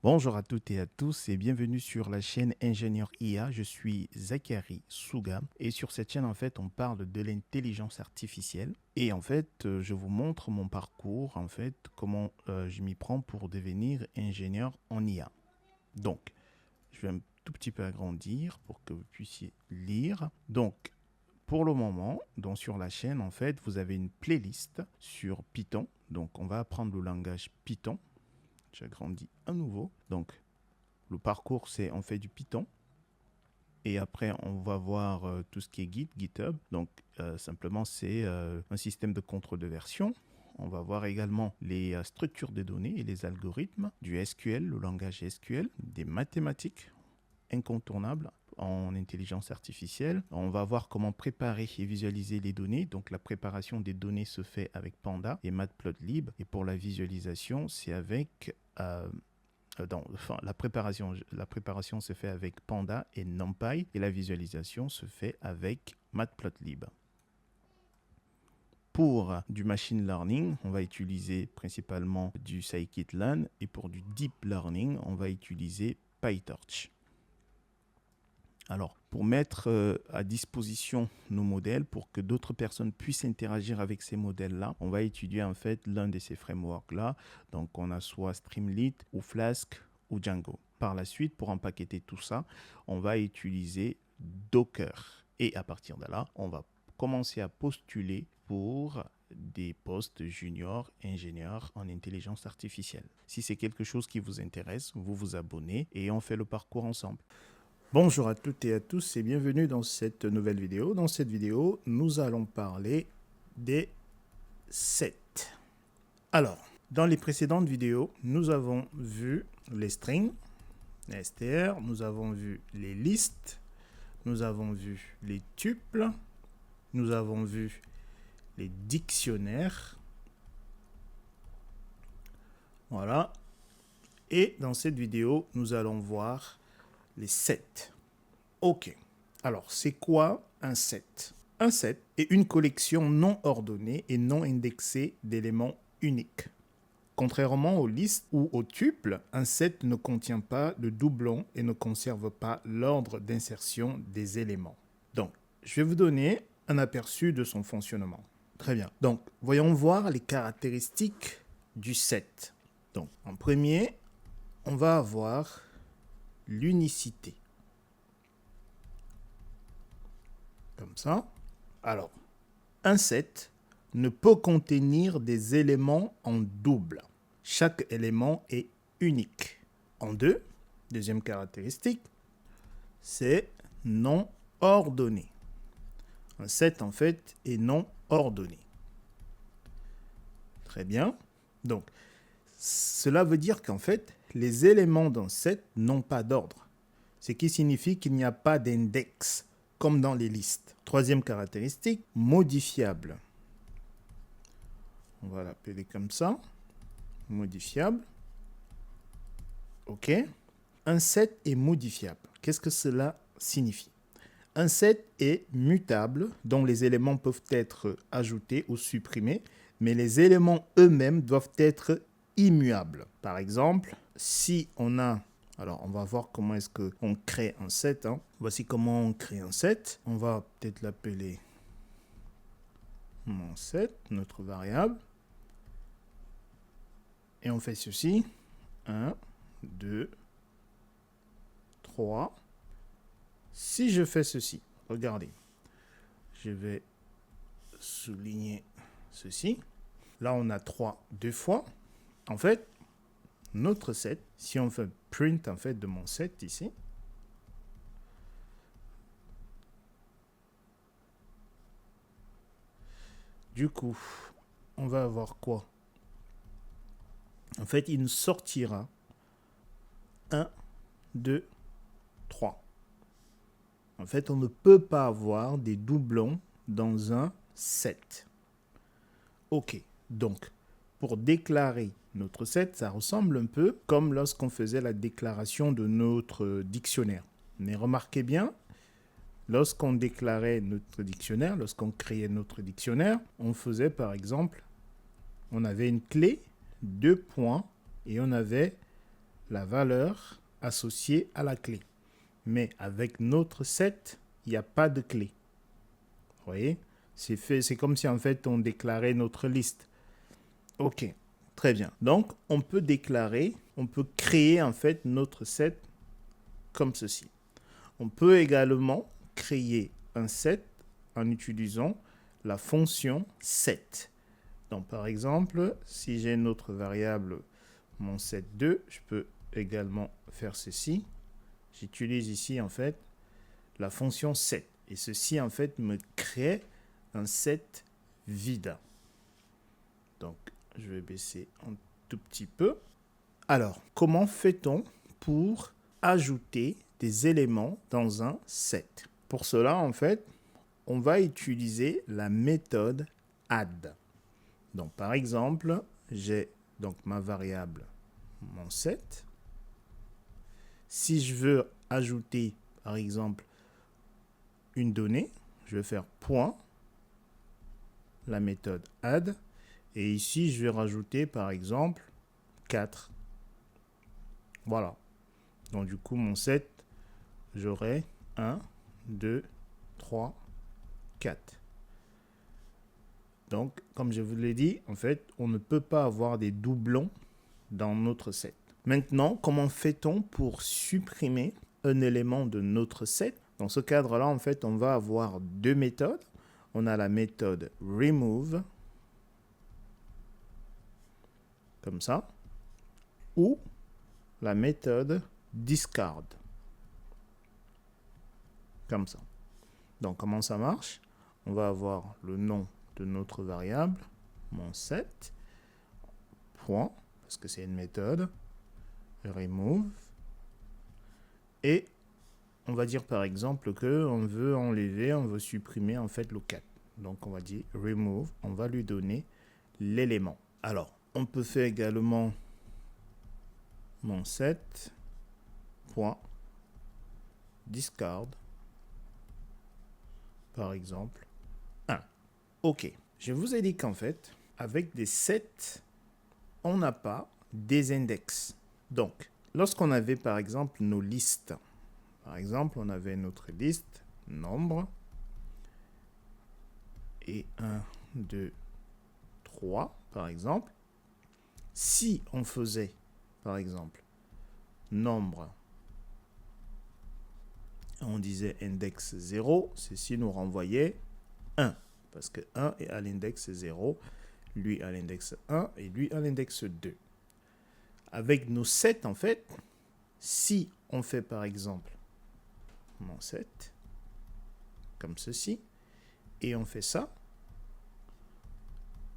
Bonjour à toutes et à tous et bienvenue sur la chaîne Ingénieur IA. Je suis Zachary Souga et sur cette chaîne en fait on parle de l'intelligence artificielle et en fait je vous montre mon parcours en fait comment je m'y prends pour devenir ingénieur en IA. Donc je vais un tout petit peu agrandir pour que vous puissiez lire. Donc pour le moment, donc sur la chaîne en fait vous avez une playlist sur Python. Donc on va apprendre le langage Python. J'agrandis à nouveau. Donc, le parcours, c'est on fait du Python. Et après, on va voir tout ce qui est Git, GitHub. Donc, simplement, c'est un système de contrôle de version. On va voir également les structures de données et les algorithmes, du SQL, le langage SQL, des mathématiques incontournables en intelligence artificielle. On va voir comment préparer et visualiser les données. Donc, la préparation des données se fait avec Panda et Matplotlib. Et pour la visualisation, c'est avec... la préparation se fait avec Panda et NumPy et la visualisation se fait avec Matplotlib. Pour du machine learning, on va utiliser principalement du scikit-learn et pour du deep learning, on va utiliser PyTorch. Alors, pour mettre à disposition nos modèles, pour que d'autres personnes puissent interagir avec ces modèles-là, on va étudier en fait l'un de ces frameworks-là. Donc, on a soit Streamlit ou Flask ou Django. Par la suite, pour empaqueter tout ça, on va utiliser Docker. Et à partir de là, on va commencer à postuler pour des postes juniors ingénieurs en intelligence artificielle. Si c'est quelque chose qui vous intéresse, vous vous abonnez et on fait le parcours ensemble. Bonjour à toutes et à tous et bienvenue dans cette nouvelle vidéo. Dans cette vidéo, nous allons parler des sets. Alors, dans les précédentes vidéos, nous avons vu les strings, les str, nous avons vu les listes, nous avons vu les tuples, nous avons vu les dictionnaires. Voilà. Et dans cette vidéo, nous allons voir les sets. Ok. Alors, c'est quoi un set? Un set est une collection non ordonnée et non indexée d'éléments uniques. Contrairement aux listes ou aux tuples, un set ne contient pas de doublons et ne conserve pas l'ordre d'insertion des éléments. Donc, je vais vous donner un aperçu de son fonctionnement. Très bien. Donc, voyons voir les caractéristiques du set. Donc, en premier, on va avoir l'unicité. Comme ça. Alors, un set ne peut contenir des éléments en double. Chaque élément est unique. En deux, deuxième caractéristique, c'est non ordonné. Un set, en fait, est non ordonné. Très bien. Donc, cela veut dire qu'en fait, les éléments d'un set n'ont pas d'ordre. Ce qui signifie qu'il n'y a pas d'index, comme dans les listes. Troisième caractéristique, modifiable. On va l'appeler comme ça. Modifiable. OK. Un set est modifiable. Qu'est-ce que cela signifie? Un set est mutable, dont les éléments peuvent être ajoutés ou supprimés, mais les éléments eux-mêmes doivent être immuables. Par exemple, si on a... Alors, on va voir comment est-ce qu'on crée un set. Voici comment on crée un set. On va peut-être l'appeler mon set, notre variable. Et on fait ceci. 1, 2, 3. Si je fais ceci, regardez. Je vais souligner ceci. Là, on a 3 deux fois. En fait, notre set, si on fait print en fait de mon set ici, du coup, on va avoir quoi? En fait, il nous sortira 1, 2, 3. En fait, on ne peut pas avoir des doublons dans un set. Ok, donc, pour déclarer notre set, ça ressemble un peu comme lorsqu'on faisait la déclaration de notre dictionnaire. Mais remarquez bien, lorsqu'on déclarait notre dictionnaire, lorsqu'on créait notre dictionnaire, on faisait par exemple, on avait une clé, 2 points, et on avait la valeur associée à la clé. Mais avec notre set, il n'y a pas de clé. Vous voyez? C'est comme si en fait on déclarait notre liste. Ok, très bien. Donc on peut déclarer, on peut créer en fait notre set comme ceci. On peut également créer un set en utilisant la fonction set. Donc par exemple, si j'ai une autre variable, mon set2, je peux également faire ceci. J'utilise ici en fait la fonction set. Et ceci en fait me crée un set vide. Donc je vais baisser un tout petit peu. Alors, comment fait-on pour ajouter des éléments dans un set? Pour cela, en fait, on va utiliser la méthode add. Donc, par exemple, j'ai donc ma variable, mon set. Si je veux ajouter, par exemple, une donnée, je vais faire point, la méthode add. Et ici, je vais rajouter, par exemple, 4. Voilà. Donc, du coup, mon set, j'aurai 1, 2, 3, 4. Donc, comme je vous l'ai dit, en fait, on ne peut pas avoir des doublons dans notre set. Maintenant, comment fait-on pour supprimer un élément de notre set? Dans ce cadre-là, en fait, on va avoir deux méthodes. On a la méthode remove, comme ça, ou la méthode discard, comme ça. Donc, comment ça marche? On va avoir le nom de notre variable, mon set, point, parce que c'est une méthode, remove, et on va dire par exemple qu'on veut enlever, on veut supprimer en fait le 4. Donc, on va dire remove, on va lui donner l'élément. Alors, on peut faire également mon set, point, discard, par exemple, 1. Ok, je vous ai dit qu'en fait, avec des sets, on n'a pas des index. Donc, lorsqu'on avait par exemple nos listes, par exemple, on avait notre liste, nombre, et 1, 2, 3, par exemple. Si on faisait, par exemple, nombre, on disait index 0, ceci nous renvoyait 1, parce que 1 est à l'index 0, lui à l'index 1 et lui à l'index 2. Avec nos sets, en fait, si on fait par exemple mon set, comme ceci, et on fait ça,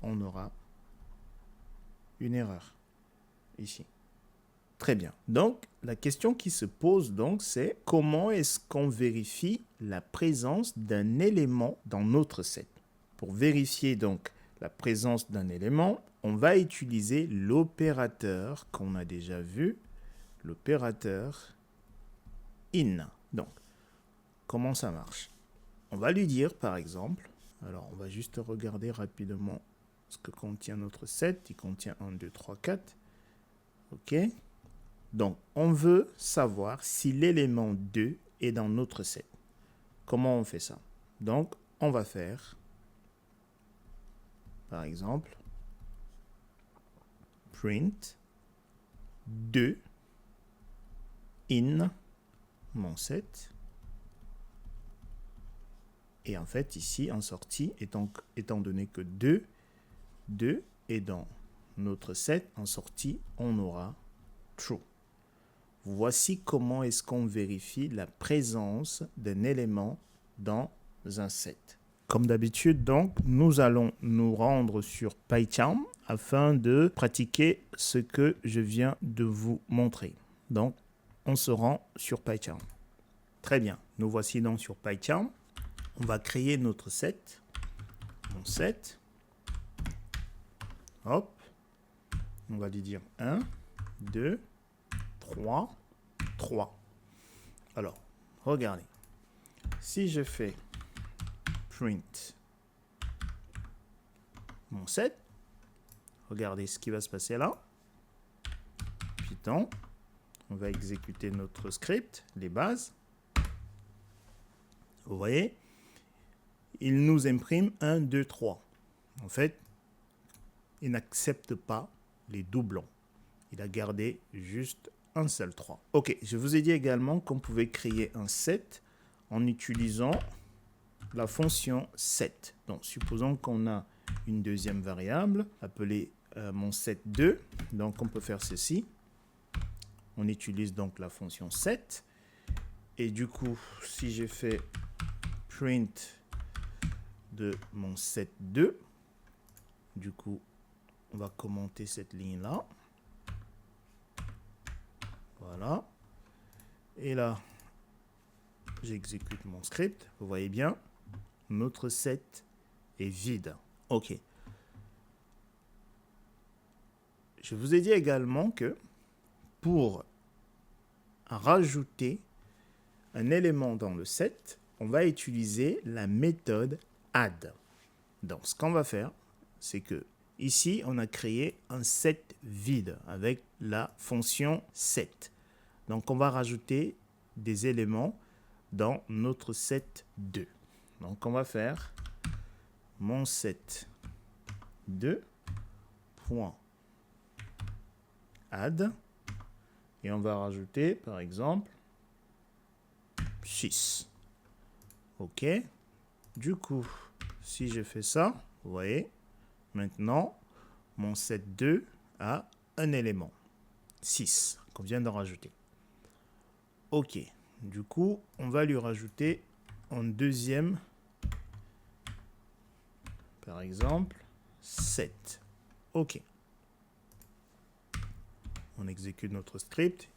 on aura une erreur ici. Très bien. Donc, la question qui se pose donc, c'est comment est-ce qu'on vérifie la présence d'un élément dans notre set? Pour vérifier donc la présence d'un élément, on va utiliser l'opérateur qu'on a déjà vu, l'opérateur in. Donc, comment ça marche? On va lui dire par exemple, alors on va juste regarder rapidement ce que contient notre set. Il contient 1, 2, 3, 4. OK. Donc, on veut savoir si l'élément 2 est dans notre set. Comment on fait ça? Donc, on va faire, par exemple, print 2 in mon set. Et en fait, ici, en sortie, étant donné que 2 est dans notre set, en sortie, on aura true. Voici comment est-ce qu'on vérifie la présence d'un élément dans un set. Comme d'habitude, donc, nous allons nous rendre sur PyCharm afin de pratiquer ce que je viens de vous montrer. Donc, on se rend sur PyCharm. Très bien. Nous voici donc sur PyCharm. On va créer notre set. Mon set. Hop. On va lui dire 1, 2, 3, 3. Alors, regardez. Si je fais print mon set, regardez ce qui va se passer là. Python, On va exécuter notre script, les bases. Vous voyez, il nous imprime 1, 2, 3. En fait, il n'accepte pas les doublons. Il a gardé juste un seul 3. Ok, je vous ai dit également qu'on pouvait créer un set en utilisant la fonction set. Donc, supposons qu'on a une deuxième variable appelée mon set2. Donc, on peut faire ceci. On utilise donc la fonction set. Et du coup, si j'ai fait print de mon set2, du coup, on va commenter cette ligne-là. Voilà. Et là, j'exécute mon script. Vous voyez bien, notre set est vide. OK. Je vous ai dit également que pour rajouter un élément dans le set, on va utiliser la méthode add. Donc, ce qu'on va faire, c'est que ici, on a créé un set vide avec la fonction set. Donc, on va rajouter des éléments dans notre set 2. Donc, on va faire mon set 2 point add et on va rajouter, par exemple, 6. OK. Du coup, si je fais ça, vous voyez, maintenant, mon set 2 a un élément, 6, qu'on vient de rajouter. OK. Du coup, on va lui rajouter un deuxième, par exemple, 7. OK. On exécute notre script.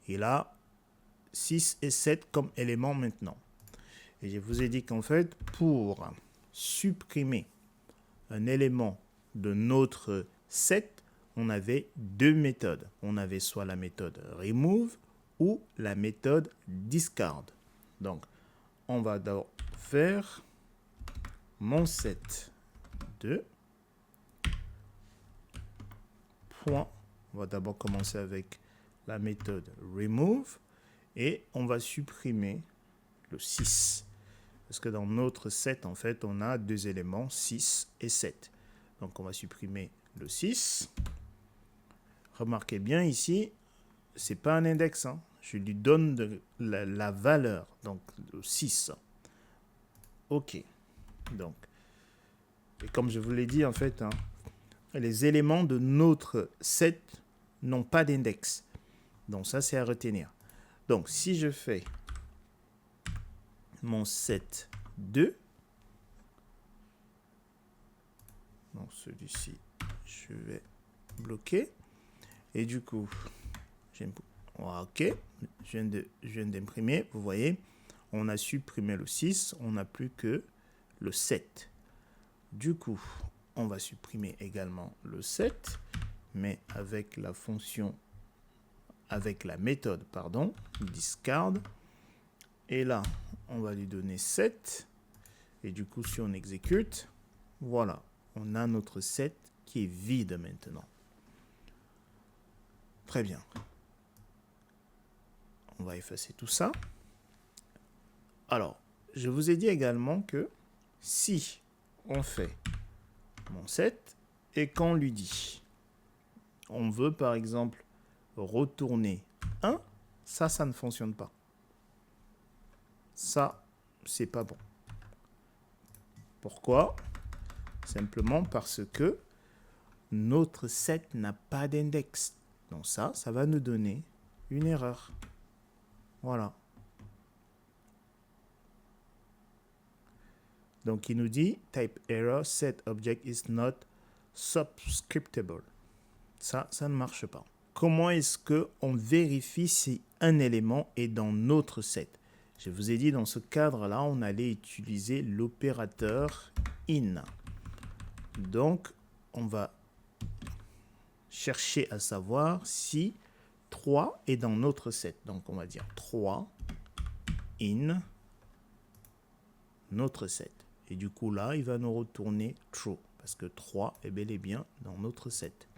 Et là, 6 et 7 comme éléments maintenant. Et je vous ai dit qu'en fait, pour supprimer un élément de notre set, on avait deux méthodes. On avait soit la méthode remove ou la méthode discard. Donc, on va d'abord faire mon set 2. Point. On va d'abord commencer avec la méthode remove et on va supprimer le 6. Parce que dans notre set, en fait, on a deux éléments, 6 et 7. Donc, on va supprimer le 6. Remarquez bien ici, ce n'est pas un index. Hein. Je lui donne la valeur, donc le 6. OK. Donc, et comme je vous l'ai dit, en fait, hein, les éléments de notre set n'ont pas d'index. Donc, ça, c'est à retenir. Donc, si je fais mon set 2, donc celui-ci, je vais bloquer. Et du coup, OK, je viens d'imprimer. Vous voyez, on a supprimé le 6, on n'a plus que le 7. Du coup, on va supprimer également le 7, mais avec la fonction, avec la méthode, pardon, discard. Et là, on va lui donner 7. Et du coup, si on exécute, voilà, on a notre set qui est vide maintenant. Très bien. On va effacer tout ça. Alors, je vous ai dit également que si on fait mon set et qu'on lui dit, on veut par exemple retourner 1, ça ne fonctionne pas. Ça, c'est pas bon. Pourquoi? Simplement parce que notre set n'a pas d'index. Donc ça va nous donner une erreur. Voilà. Donc il nous dit type error set object is not subscriptable. Ça ne marche pas. Comment est-ce qu'on vérifie si un élément est dans notre set? Je vous ai dit dans ce cadre-là, on allait utiliser l'opérateur in. Donc, on va chercher à savoir si 3 est dans notre set. Donc, on va dire 3 in notre set. Et du coup, là, il va nous retourner true. Parce que 3 est bel et bien dans notre set.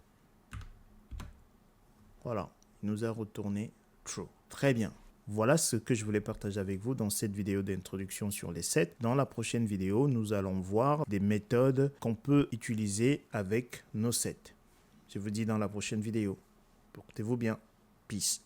Voilà, il nous a retourné true. Très bien. Voilà ce que je voulais partager avec vous dans cette vidéo d'introduction sur les sets. Dans la prochaine vidéo, nous allons voir des méthodes qu'on peut utiliser avec nos sets. Je vous dis dans la prochaine vidéo. Portez-vous bien. Peace.